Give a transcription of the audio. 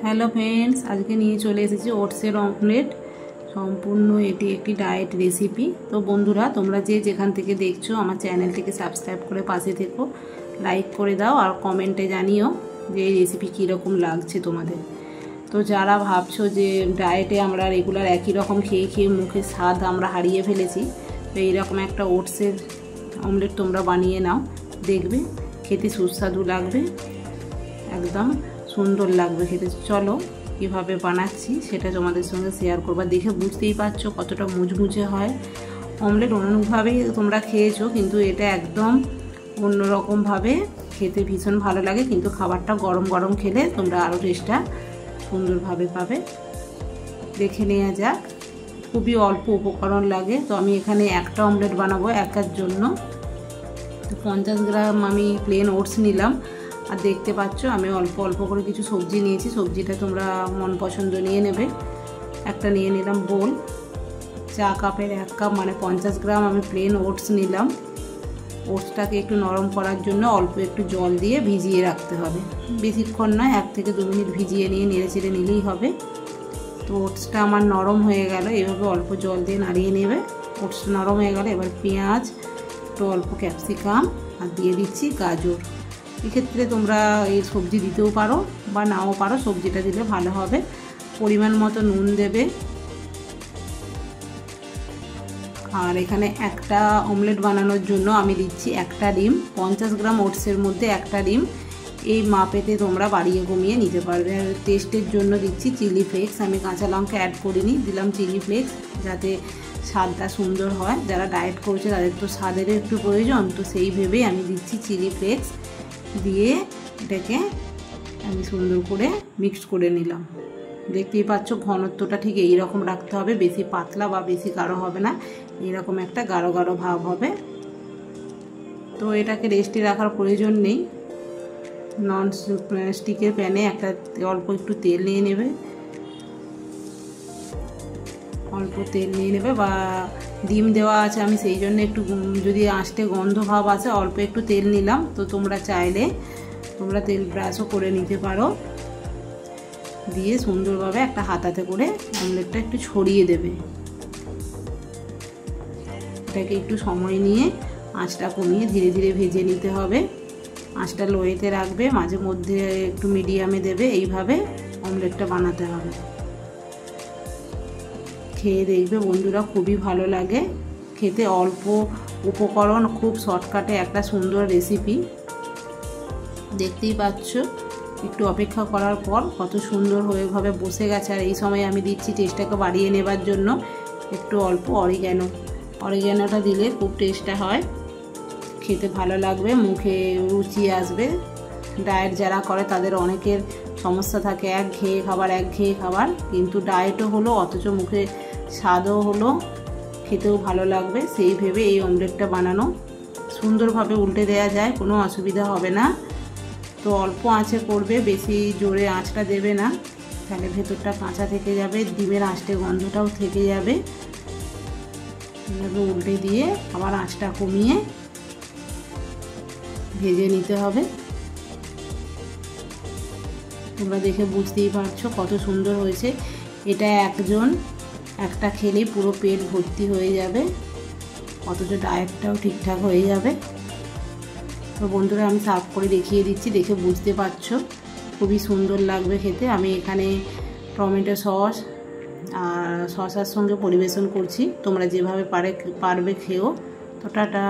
Hello friends, আজকে নিয়ে চলে এসেছি ওটসের অমলেট। সম্পূর্ণ এটি একটি ডায়েট রেসিপি। তো বন্ধুরা, তোমরা যে যেখান থেকে দেখছো আমার চ্যানেলটিকে সাবস্ক্রাইব করে পাশে থেকো, লাইক করে দাও আর কমেন্টে জানিও যে এই রেসিপি কীরকম লাগছে তোমাদের। তো যারা ভাবছো যে ডায়েটে আমরা রেগুলার একই রকম খেয়ে খেয়ে মুখের স্বাদ আমরা হারিয়ে ফেলেছি, তো এইরকম একটা ওটসের অমলেট তোমরা বানিয়ে নাও, দেখবে খেতে সুস্বাদু লাগবে, একদম সুন্দর লাগবে খেতে। চলো কীভাবে বানাচ্ছি সেটা তোমাদের সঙ্গে শেয়ার করবো। দেখে বুঝতেই পারছো কতটা মুচমুচে হয় অমলেট। অন্যভাবেই তোমরা খেয়েছো, কিন্তু এটা একদম অন্যরকমভাবে খেতে ভীষণ ভালো লাগে। কিন্তু খাবারটা গরম গরম খেলে তোমরা আরও টেস্টটা সুন্দরভাবে পাবে। দেখে নেওয়া যাক। খুবই অল্প উপকরণ লাগে। তো আমি এখানে একটা অমলেট বানাবো একার জন্য। তো 50 গ্রাম আমি প্লেন ওটস নিলাম। আর দেখতে পাচ্ছ আমি অল্প অল্প করে কিছু সবজি নিয়েছি। সবজিটা তোমরা মন পছন্দ নিয়ে নেবে। একটা নিয়ে নিলাম বোল, চা কাপের 1 কাপ মানে 50 গ্রাম আমি প্লেন ওটস নিলাম। ওটসটাকে একটু নরম করার জন্য অল্প একটু জল দিয়ে ভিজিয়ে রাখতে হবে। বেশিক্ষণ নয়, 1 থেকে 2 মিনিট ভিজিয়ে নিয়ে নেড়ে চেড়ে নিলেই হবে। তো ওটসটা আমার নরম হয়ে গেল। এভাবে অল্প জল দিয়ে নাড়িয়ে নেবে। ওটসটা নরম হয়ে গেলে এবার পেঁয়াজ, একটু অল্প ক্যাপসিকাম আর দিয়ে দিচ্ছি গাজর। এক্ষেত্রে তোমরা এই সবজি দিতেও পারো বা নাও পারো, সবজিটা দিলে ভালো হবে। পরিমাণ মতো নুন দেবে। আর এখানে একটা অমলেট বানানোর জন্য আমি দিচ্ছি একটা ডিম। 50 গ্রাম ওটসের মধ্যে একটা ডিম। এই মাপেতে তোমরা বাড়িয়ে কমিয়ে নিতে পারবে। আর টেস্টের জন্য দিচ্ছি চিলি ফ্লেক্স। আমি কাঁচা লঙ্কা অ্যাড করিনি, দিলাম চিলি ফ্লেক্স যাতে স্বাদটা সুন্দর হয়। যারা ডায়েট করছে তাদের তো স্বাদেরও একটু প্রয়োজন, তো সেই ভেবেই আমি দিচ্ছি চিলি ফ্লেক্স। দিয়ে এটাকে আমি সুন্দর করে মিক্সড করে নিলাম। দেখতেই পাচ্ছ ঘনত্বটা ঠিক এই রকম রাখতে হবে, বেশি পাতলা বা বেশি গাঢ় হবে না, এরকম একটা গাঢ় গাঢ় ভাব হবে। তো এটাকে রেস্টে রাখার প্রয়োজন নেই। নন স্টিকের প্যানে একটা অল্প একটু তেল নিয়ে নেবে, অল্প তেল নিয়ে নেবে বা ডিম দেওয়া আছে আমি সেই জন্য একটু, যদি আঁচটে গন্ধ ভাব আসে অল্প একটু তেল নিলাম। তো তোমরা চাইলে তোমরা তেল ব্রাশও করে নিতে পারো। দিয়ে সুন্দরভাবে একটা হাতাতে করে অমলেটটা একটু ছড়িয়ে দেবে। এটাকে একটু সময় নিয়ে আঁচটা কমিয়ে ধীরে ধীরে ভেজে নিতে হবে। আঁচটা লোয়েতে রাখবে, মাঝে মধ্যে একটু মিডিয়ামে দেবে। এইভাবে অমলেটটা বানাতে হবে। খেয়ে দেখবে বন্ধুরা, খুবই ভালো লাগে খেতে। অল্প উপকরণ, খুব শর্টকাটে একটা সুন্দর রেসিপি। দেখতেই পাচ্ছ একটু অপেক্ষা করার পর কত সুন্দর হয়েভাবে বসে গেছে। আর এই সময় আমি দিচ্ছি টেস্টটাকে বাড়িয়ে নেবার জন্য একটু অল্প অরিগ্যানো। অরিগ্যানোটা দিলে খুব টেস্টটা হয়, খেতে ভালো লাগবে, মুখে রুচি আসবে। ডায়েট যারা করে তাদের অনেকের সমস্যা থাকে একঘেয়ে খাবার, কিন্তু ডায়েটও হলো অথচ মুখে স্বাদও হলো, খেতেও ভালো লাগবে। সেই ভেবে এই অমলেটটা বানানো। সুন্দরভাবে উল্টে দেওয়া যায়, কোনো অসুবিধা হবে না। তো অল্প আঁচে করবে, বেশি জোরে আঁচটা দেবে না, তাহলে ভেতরটা কাঁচা থেকে যাবে, ডিমের আঁচটে গন্ধটাও থেকে যাবে। এভাবে উল্টে দিয়ে আবার আঁচটা কমিয়ে ভেজে নিতে হবে। তোমরা দেখে বুঝতেই পারছো কত সুন্দর হয়েছে। এটা একটা খেলেই পুরো পেট ভর্তি হয়ে যাবে, অথচ ডায়েটটাও ঠিকঠাক হয়ে যাবে। তো বন্ধুরা, আমি সার্ভ করে দেখিয়ে দিচ্ছি, দেখে বুঝতে পারছো খুবই সুন্দর লাগবে খেতে। আমি এখানে টমেটো সস আর শসার সঙ্গে পরিবেশন করছি। তোমরা যেভাবে পারবে খেও। তো টাটা।